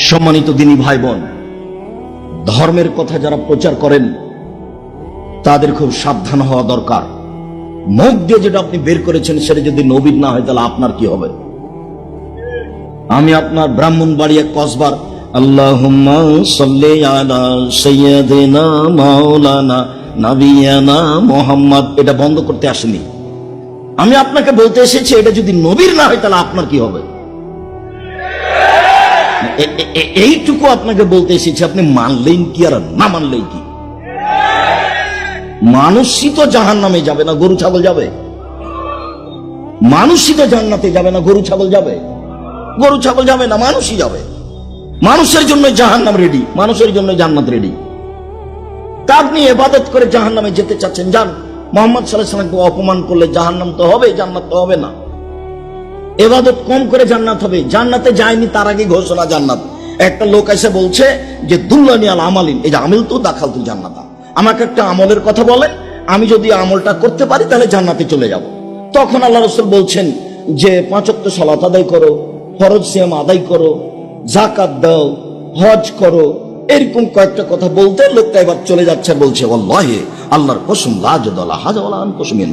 সম্মানিত দিনী ভাই বোন, ধর্মের কথা যারা প্রচার করেন তাদের খুব সাবধান হওয়া দরকার। মুখ দিয়ে যেটা আপনি বের করেছেন সেটা যদি নবীর না হয় তাহলে আপনার কি হবে? আমি আপনার ব্রাহ্মণবাড়িয়া কসবার আল্লাহুম্মা সাল্লি আলা সাইয়্যিদিনা মাওলানা নাবিয়ানা মুহাম্মদ এটা বন্ধ করতে আসেনি। আমি আপনাকে বলতে এসেছি এটা যদি নবীর না হয় তাহলে আপনার কি হবে? এইটুকু আপনাকে বলতে এসেছি। আপনি মানলেন কি আর না মানলেই কি? মানুষই তো জাহান্নামে যাবে না, গরু ছাগল যাবে? মানুষই তো জান্নাতে যাবে না, গরু ছাগল যাবে? গরু ছাগল যাবে না, মানুষই যাবে। মানুষের জন্য জাহান্নাম রেডি, মানুষের জন্য জান্নাত রেডি। তা আপনি ইবাদত করে জাহান্নামে যেতে চাচ্ছেন, যান। মুহাম্মদ সাল্লাল্লাহু আলাইহি ওয়াসাল্লামকে অপমান করলে জাহান্নাম তো হবে, জান্নাত তো হবে না। ইবাদত কম করে জান্নাত হবে। জান্নাতে যায়নি তার আগে ঘোষণা জান্নাত। একটা লোক এসে বলছে যে দুল্লানি আল আমালিন, এই যে আমিল তো দাখাল তুই জান্নাতা, আমাকে একটা আমলের কথা বলেন, আমি যদি আমলটা করতে পারি তাহলে জান্নাতে চলে যাব। তখন আল্লাহ রাসূল বলছেন যে 5 ওয়াক্ত সালাত আদায় করো, ফরজ সিয়াম আদায় করো, যাকাত দাও, হজ করো, এরকম কয়েকটা কথা বলতে লোকটা এবার চলে যাচ্ছে, বলছে ওয়াল্লাহি আল্লাহর কসম লা জাদালা হাজা ওয়ালা আন কসমিন,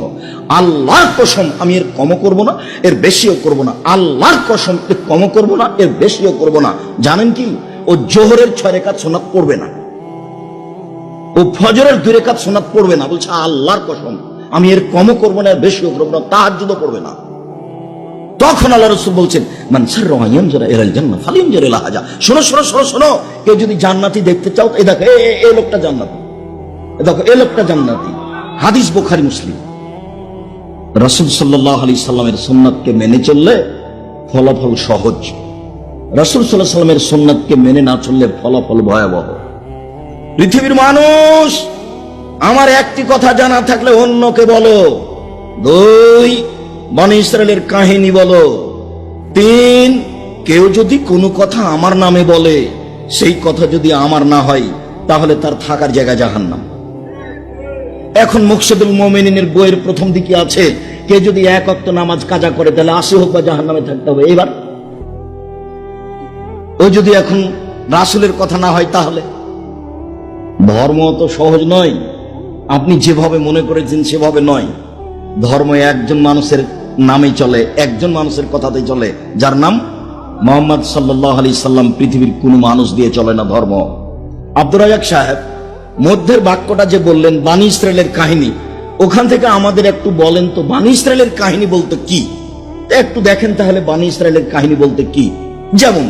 আল্লাহর কসম আমি এর কমও করব না এর বেশিও করব না, আল্লাহর কসম এর কমও করব না এর বেশিও করব না। জানেন কি, ও জোহরের 6 রাকাত সুন্নাত পড়বে না, ও ফজরের 2 রাকাত সুন্নাত পড়বে না, বলছে আল্লাহর কসম আমি এর কমও করব না এর বেশিও করব না, তাহাজ্জুদও পড়বে না। তখন আল্লাহ রাসূল বলছেন মান সাররা ইয়ানজুরা ইলাল জান্নাহ ফালিয়ানজুর ইলা হাজা। শোনো শোনো শোনো শোনো, কেউ যদি জান্নাতি দেখতে চাও, এই দেখো এই লোকটা জান্নাতি, দেখো এই লোকটা জান্নাতি। হাদিস বুখারী মুসলিম। রাসূল সাল্লাল্লাহু আলাইহি সাল্লামের সুন্নাতকে মেনে চললে ফলাফল সহজ, রাসূল সাল্লাল্লাহু আলাইহি সাল্লামের সুন্নাতকে মেনে না চললে ফলাফল ভয়াবহ। পৃথিবীর মানুষ, আমার একটি কথা জানা থাকলে অন্যকে বলো। 2, বনী ইসরাইলের কাহিনী বলো। 3, কেউ যদি কোনো কথা আমার নামে বলে, সেই কথা যদি আমার না হয় তাহলে তার থাকার জায়গা জাহান্নাম। এখন মুকশিদুল মুমিনিনের বইয়ের প্রথম দিকে আছে, কে যদি 1 ওয়াক্ত নামাজ কাজা করে তাহলে 80 হোক বা জাহান্নামে থাকতে হবে। এবার ও যদি এখন রাসূলের কথা না হয় তাহলে? ধর্ম তো সহজ নয়, আপনি যেভাবে মনে করেছেন সেভাবে নয়। ধর্ম একজন মানুষের নামে চলে, একজন মানুষের কথাতেই চলে, যার নাম মুহাম্মদ সাল্লাল্লাহু আলাইহি সাল্লাম। পৃথিবীর কোনো মানুষ দিয়ে চলে না ধর্ম। আব্দুর রাজ্জাক সাহেব মধ্যের বাক্যটা যে বললেন বনী ইসরাইলের কাহিনী, ওখান থেকে আমাদের একটু বলেন তো বনী ইসরাইলের কাহিনী বলতে কি, একটু দেখেন তাহলে বনী ইসরাইলের কাহিনী বলতে কি। যেমন